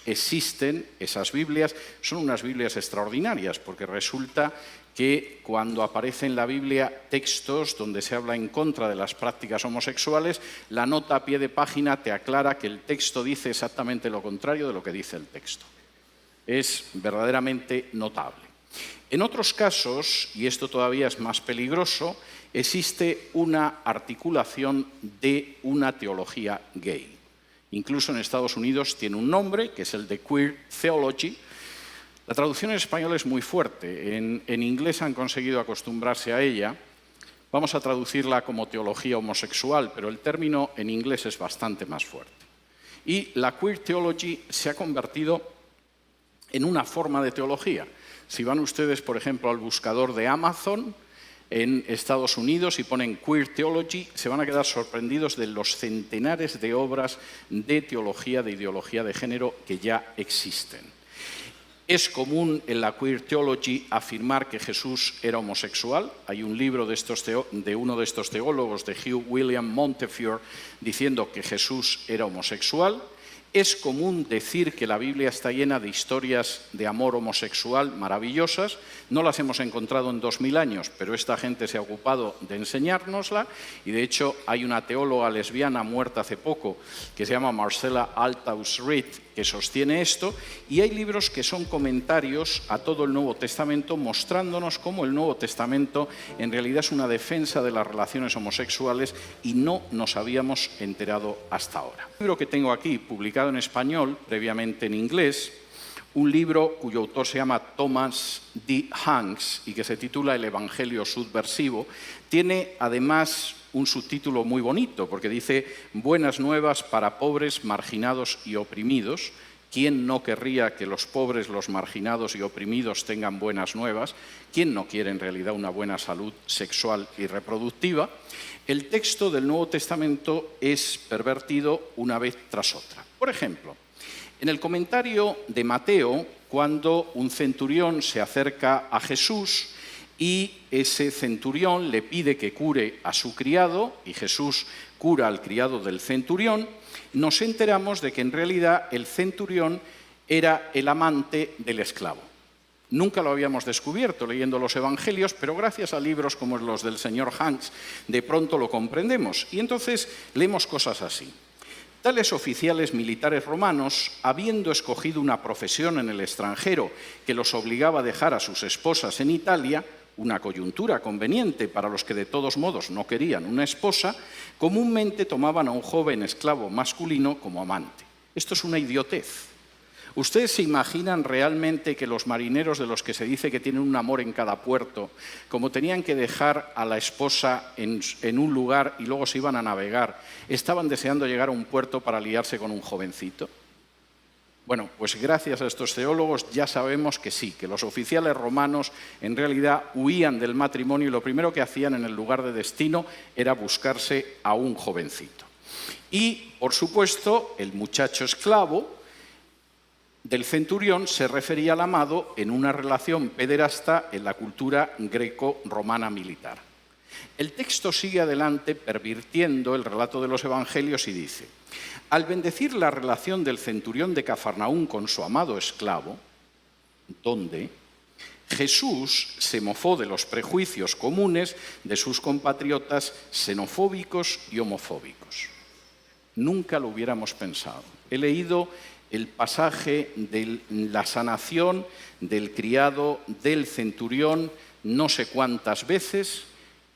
Existen esas Biblias, son unas Biblias extraordinarias, porque resulta que cuando aparece en la Biblia textos donde se habla en contra de las prácticas homosexuales, la nota a pie de página te aclara que el texto dice exactamente lo contrario de lo que dice el texto. Es verdaderamente notable. En otros casos, y esto todavía es más peligroso, existe una articulación de una teología gay. Incluso en Estados Unidos tiene un nombre, que es el de Queer Theology. La traducción en español es muy fuerte. En inglés han conseguido acostumbrarse a ella. Vamos a traducirla como teología homosexual, pero el término en inglés es bastante más fuerte. Y la Queer Theology se ha convertido en una forma de teología. Si van ustedes, por ejemplo, al buscador de Amazon en Estados Unidos y ponen Queer Theology, se van a quedar sorprendidos de los centenares de obras de teología, de ideología de género que ya existen. Es común en la Queer Theology afirmar que Jesús era homosexual. Hay un libro de uno de estos teólogos, de Hugh William Montefiore, diciendo que Jesús era homosexual. Es común decir que la Biblia está llena de historias de amor homosexual maravillosas. No las hemos encontrado en 2000 años, pero esta gente se ha ocupado de enseñárnosla. Y de hecho hay una teóloga lesbiana muerta hace poco que se llama Marcella Althaus Reed, que sostiene esto. Y hay libros que son comentarios a todo el Nuevo Testamento, mostrándonos cómo el Nuevo Testamento en realidad es una defensa de las relaciones homosexuales y no nos habíamos enterado hasta ahora. El libro que tengo aquí, publicado en español, previamente en inglés, un libro cuyo autor se llama Thomas D. Hanks y que se titula El Evangelio Subversivo, tiene además un subtítulo muy bonito porque dice Buenas nuevas para pobres, marginados y oprimidos, ¿Quién no querría que los pobres, los marginados y oprimidos tengan buenas nuevas? ¿Quién no quiere en realidad una buena salud sexual y reproductiva? El texto del Nuevo Testamento es pervertido una vez tras otra. Por ejemplo, en el comentario de Mateo, cuando un centurión se acerca a Jesús y ese centurión le pide que cure a su criado, y Jesús cura al criado del centurión, nos enteramos de que en realidad el centurión era el amante del esclavo. Nunca lo habíamos descubierto leyendo los evangelios, pero gracias a libros como los del señor Hanks, de pronto lo comprendemos. Y entonces leemos cosas así. Tales oficiales militares romanos, habiendo escogido una profesión en el extranjero que los obligaba a dejar a sus esposas en Italia, una coyuntura conveniente para los que de todos modos no querían una esposa, comúnmente tomaban a un joven esclavo masculino como amante. Esto es una idiotez. ¿Ustedes se imaginan realmente que los marineros de los que se dice que tienen un amor en cada puerto, como tenían que dejar a la esposa en un lugar y luego se iban a navegar, estaban deseando llegar a un puerto para liarse con un jovencito? Bueno, pues gracias a estos teólogos ya sabemos que sí, que los oficiales romanos en realidad huían del matrimonio y lo primero que hacían en el lugar de destino era buscarse a un jovencito. Y, por supuesto, el muchacho esclavo del centurión se refería al amado en una relación pederasta en la cultura greco-romana militar. El texto sigue adelante pervirtiendo el relato de los evangelios y dice: al bendecir la relación del centurión de Cafarnaún con su amado esclavo, donde Jesús se mofó de los prejuicios comunes de sus compatriotas xenofóbicos y homofóbicos. Nunca lo hubiéramos pensado. He leído el pasaje de la sanación del criado del centurión no sé cuántas veces.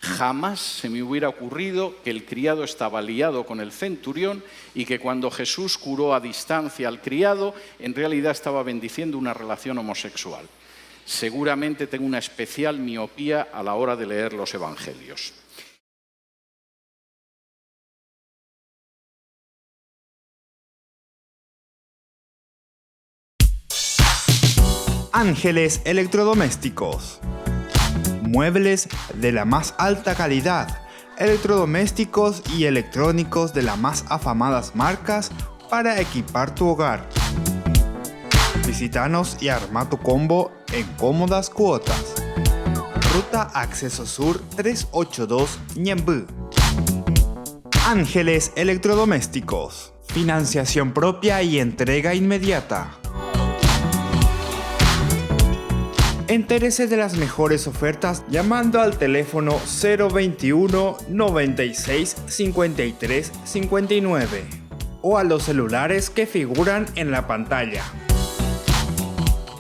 Jamás se me hubiera ocurrido que el criado estaba liado con el centurión y que cuando Jesús curó a distancia al criado, en realidad estaba bendiciendo una relación homosexual. Seguramente tengo una especial miopía a la hora de leer los evangelios. Ángeles Electrodomésticos. Muebles de la más alta calidad, electrodomésticos y electrónicos de las más afamadas marcas para equipar tu hogar. Visítanos y arma tu combo en cómodas cuotas. Ruta Acceso Sur 382 Ñemby. Ángeles Electrodomésticos. Financiación propia y entrega inmediata. Entérese de las mejores ofertas llamando al teléfono 021 96 53 59 o a los celulares que figuran en la pantalla.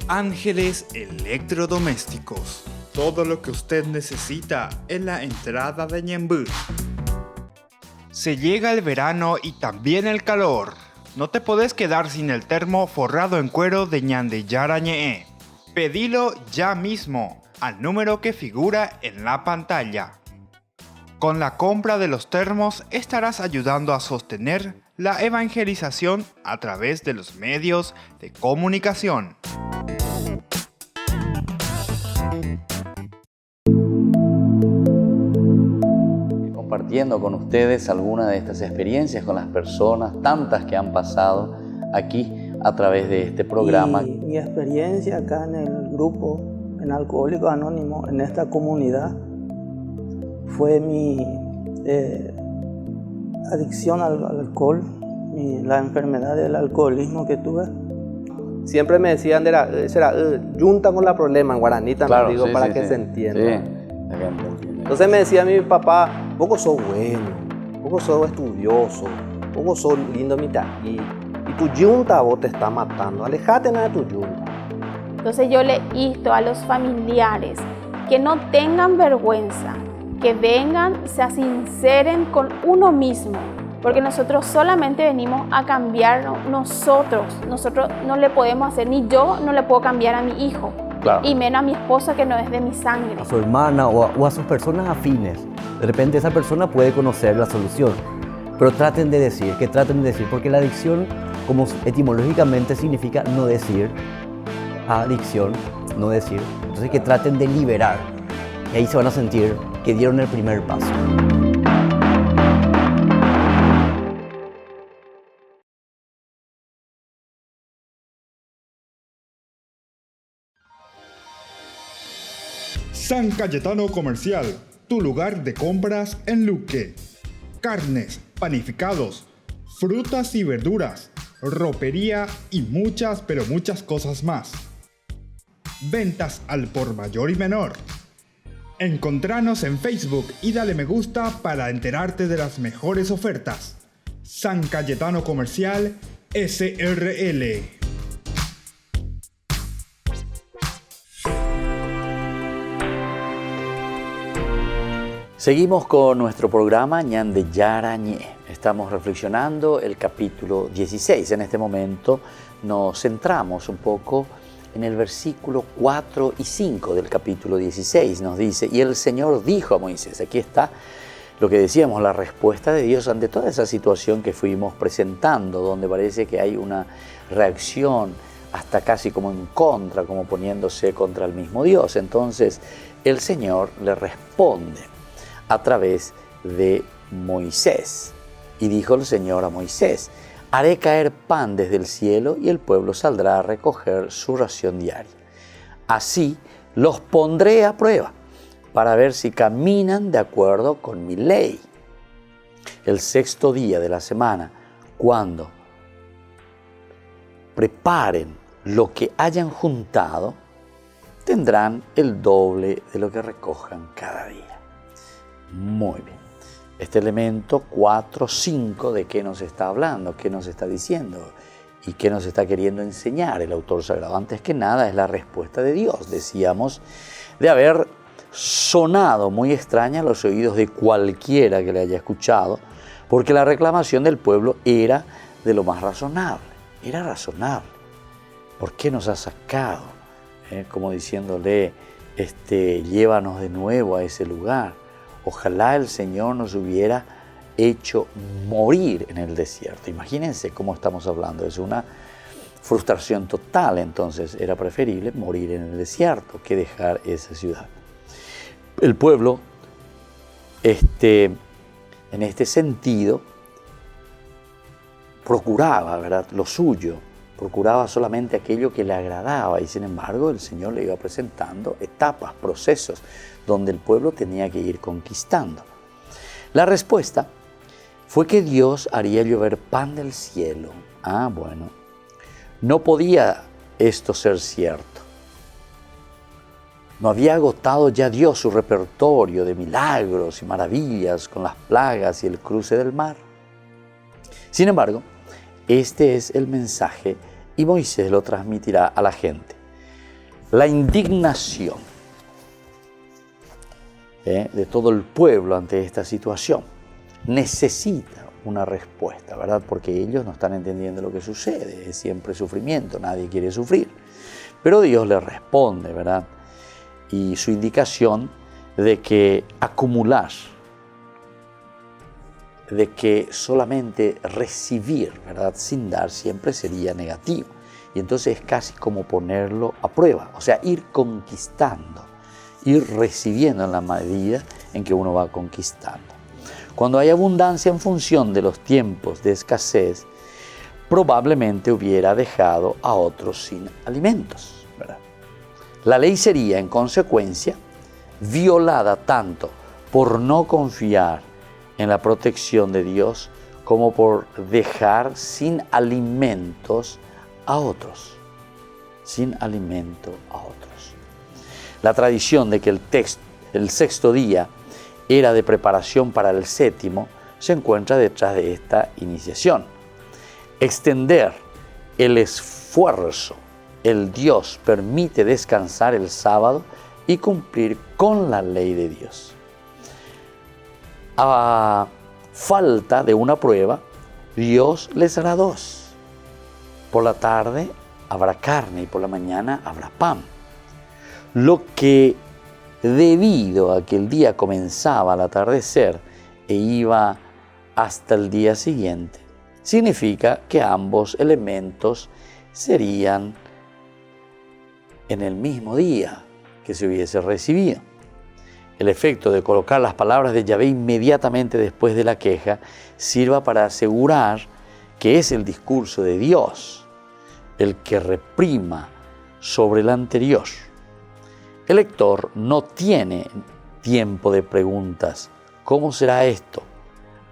Ángeles Electrodomésticos. Todo lo que usted necesita en la entrada de Ñemby. Se llega el verano y también el calor. No te podés quedar sin el termo forrado en cuero de Ñande Yarañe. Pedilo ya mismo al número que figura en la pantalla. Con la compra de los termos estarás ayudando a sostener la evangelización a través de los medios de comunicación. Compartiendo con ustedes algunas de estas experiencias con las personas, tantas que han pasado aquí a través de este programa. Y mi experiencia acá en el grupo, en Alcohólicos Anónimos, en esta comunidad, fue mi adicción al alcohol, la enfermedad del alcoholismo que tuve. Siempre me decían, será junta con la problema en guaraní también, claro, digo, sí, para sí, que sí. se entienda. Sí. Entonces me decía mi papá, poco sos bueno, poco sos estudioso, poco sos lindo mitad. Y tu yunta vos te está matando, alejate de tu yunta. Entonces yo le insto a los familiares que no tengan vergüenza, que vengan, se sinceren con uno mismo, porque nosotros solamente venimos a cambiar nosotros no le podemos hacer, ni yo no le puedo cambiar a mi hijo, claro, y menos a mi esposa que no es de mi sangre. A su hermana o a sus personas afines. De repente esa persona puede conocer la solución, pero traten de decir, porque la adicción como etimológicamente significa no decir, adicción, no decir. Entonces que traten de liberar. Y ahí se van a sentir que dieron el primer paso. San Cayetano Comercial, tu lugar de compras en Luque. Carnes, panificados, frutas y verduras, ropería y muchas, pero muchas cosas más. Ventas al por mayor y menor. Encontranos en Facebook y dale me gusta para enterarte de las mejores ofertas. San Cayetano Comercial SRL. Seguimos con nuestro programa Ñan de Yarañé. Estamos reflexionando el capítulo 16. En este momento nos centramos un poco en el versículo 4 y 5 del capítulo 16. Nos dice, y el Señor dijo a Moisés, aquí está lo que decíamos, la respuesta de Dios ante toda esa situación que fuimos presentando, donde parece que hay una reacción hasta casi como en contra, como poniéndose contra el mismo Dios. Entonces el Señor le responde a través de Moisés. Y dijo el Señor a Moisés, haré caer pan desde el cielo y el pueblo saldrá a recoger su ración diaria. Así los pondré a prueba para ver si caminan de acuerdo con mi ley. El sexto día de la semana, cuando preparen lo que hayan juntado, tendrán el doble de lo que recojan cada día. Muy bien. Este elemento 4, 5, ¿de qué nos está hablando? ¿Qué nos está diciendo? ¿Y qué nos está queriendo enseñar el autor sagrado? Antes que nada es la respuesta de Dios. Decíamos, de haber sonado muy extraña a los oídos de cualquiera que le haya escuchado, porque la reclamación del pueblo era de lo más razonable. Era razonable. ¿Por qué nos ha sacado? Como diciéndole, llévanos de nuevo a ese lugar. Ojalá el Señor nos hubiera hecho morir en el desierto. Imagínense cómo estamos hablando. Es una frustración total. Entonces era preferible morir en el desierto que dejar esa ciudad. El pueblo, en este sentido, procuraba, ¿verdad?, lo suyo. Procuraba solamente aquello que le agradaba y sin embargo el Señor le iba presentando etapas, procesos donde el pueblo tenía que ir conquistando. La respuesta fue que Dios haría llover pan del cielo. Bueno, no podía esto ser cierto. ¿No había agotado ya Dios su repertorio de milagros y maravillas con las plagas y el cruce del mar? Sin embargo, este es el mensaje y Moisés lo transmitirá a la gente. La indignación de todo el pueblo ante esta situación necesita una respuesta, ¿verdad? Porque ellos no están entendiendo lo que sucede, es siempre sufrimiento, nadie quiere sufrir. Pero Dios le responde, ¿verdad? Y su indicación de que acumular, de que solamente recibir, ¿verdad?, sin dar siempre sería negativo. Y entonces es casi como ponerlo a prueba, o sea, ir conquistando, ir recibiendo en la medida en que uno va conquistando. Cuando hay abundancia en función de los tiempos de escasez, probablemente hubiera dejado a otros sin alimentos, ¿verdad? La ley sería, en consecuencia, violada tanto por no confiar en la protección de Dios como por dejar sin alimentos a otros. Sin alimento a otros. La tradición de que el sexto día era de preparación para el séptimo se encuentra detrás de esta iniciación. Extender el esfuerzo, el Dios permite descansar el sábado y cumplir con la ley de Dios. A falta de una prueba, Dios les hará dos. Por la tarde habrá carne y por la mañana habrá pan. Lo que, debido a que el día comenzaba al atardecer e iba hasta el día siguiente, significa que ambos elementos serían en el mismo día que se hubiese recibido. El efecto de colocar las palabras de Yahvé inmediatamente después de la queja sirva para asegurar que es el discurso de Dios el que reprima sobre el anterior. El lector no tiene tiempo de preguntas. ¿Cómo será esto?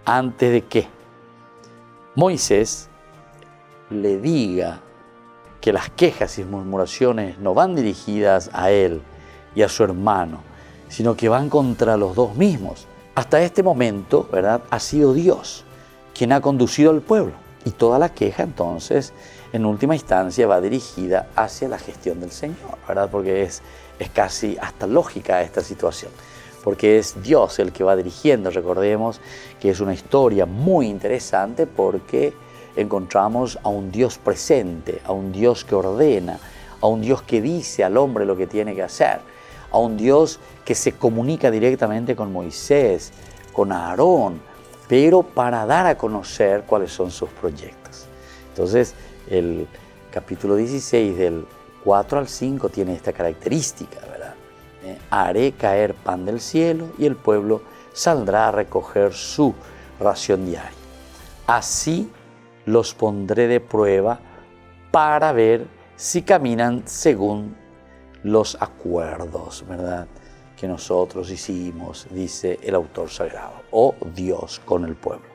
Antes de que Moisés le diga que las quejas y murmuraciones no van dirigidas a él y a su hermano, sino que van contra los dos mismos. Hasta este momento, ¿verdad?, ha sido Dios quien ha conducido al pueblo. Y toda la queja, entonces, en última instancia, va dirigida hacia la gestión del Señor, ¿verdad? Porque es casi hasta lógica esta situación, porque es Dios el que va dirigiendo. Recordemos que es una historia muy interesante porque encontramos a un Dios presente, a un Dios que ordena, a un Dios que dice al hombre lo que tiene que hacer, a un Dios que se comunica directamente con Moisés, con Aarón, pero para dar a conocer cuáles son sus proyectos. Entonces, el capítulo 16 del 4 al 5 tiene esta característica, ¿verdad? Haré caer pan del cielo y el pueblo saldrá a recoger su ración diaria. Así los pondré de prueba para ver si caminan según los acuerdos, ¿verdad?, que nosotros hicimos, dice el autor sagrado, o Dios con el pueblo.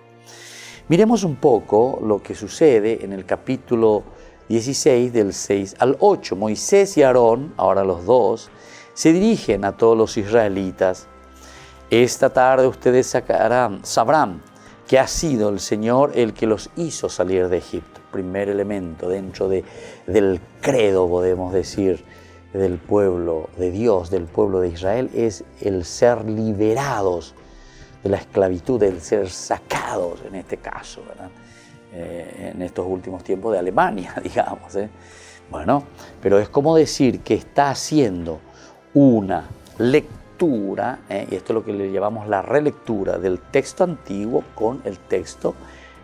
Miremos un poco lo que sucede en el capítulo 16 del 6 al 8. Moisés y Aarón, ahora los dos, se dirigen a todos los israelitas. Esta tarde ustedes sabrán que ha sido el Señor el que los hizo salir de Egipto. Primer elemento dentro del credo, podemos decir, del pueblo de Dios, del pueblo de Israel, es el ser liberados de la esclavitud, el ser sacados, en este caso, ¿verdad?, en estos últimos tiempos de Alemania, digamos. Bueno, pero es como decir que está haciendo una lectura, y esto es lo que le llamamos la relectura del texto antiguo con el texto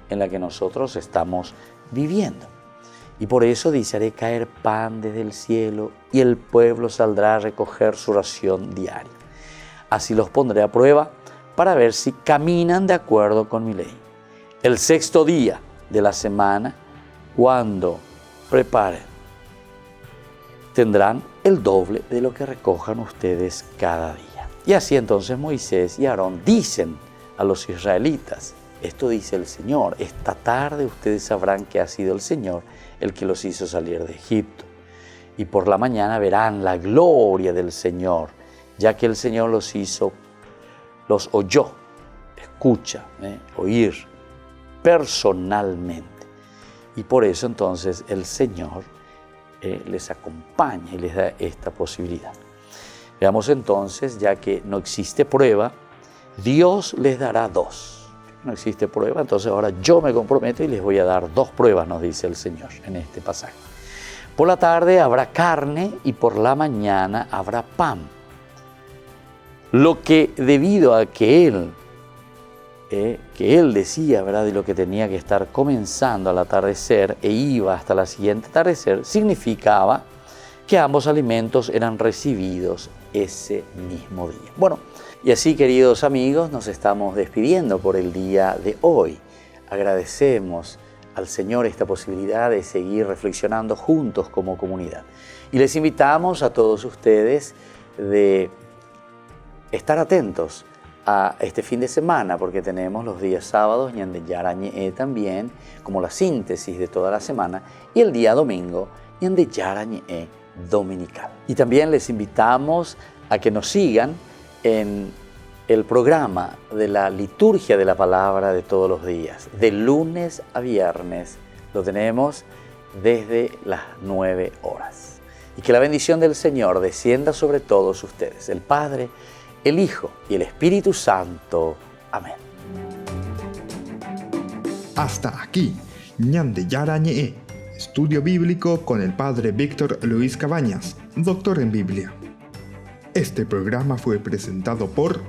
en la que nosotros estamos viviendo. Y por eso dice, haré caer pan desde el cielo y el pueblo saldrá a recoger su ración diaria. Así los pondré a prueba para ver si caminan de acuerdo con mi ley. El sexto día de la semana, cuando preparen, tendrán el doble de lo que recojan ustedes cada día. Y así entonces Moisés y Aarón dicen a los israelitas, esto dice el Señor, esta tarde ustedes sabrán que ha sido el Señor el que los hizo salir de Egipto. Y por la mañana verán la gloria del Señor, ya que el Señor los oyó, escucha, oír personalmente. Y por eso entonces el Señor les acompaña y les da esta posibilidad. Veamos entonces, ya que no existe prueba, Dios les dará dos. No existe prueba, entonces ahora yo me comprometo y les voy a dar dos pruebas, nos dice el Señor en este pasaje. Por la tarde habrá carne y por la mañana habrá pan. Lo que debido a que él decía, ¿verdad?, de lo que tenía que estar comenzando al atardecer e iba hasta la siguiente atardecer, significaba que ambos alimentos eran recibidos ese mismo día. Bueno, y así, queridos amigos, nos estamos despidiendo por el día de hoy. Agradecemos al Señor esta posibilidad de seguir reflexionando juntos como comunidad. Y les invitamos a todos ustedes de estar atentos a este fin de semana, porque tenemos los días sábados Ñande Yarañe también, como la síntesis de toda la semana, y el día domingo Ñande Yarañe dominical. Y también les invitamos a que nos sigan en el programa de la liturgia de la palabra de todos los días. De lunes a viernes lo tenemos desde las 9 horas. Y que la bendición del Señor descienda sobre todos ustedes, el Padre, el Hijo y el Espíritu Santo. Amén. Hasta aquí, Ñande Yarañe, estudio bíblico con el Padre Víctor Luis Cabañas, doctor en Biblia. Este programa fue presentado por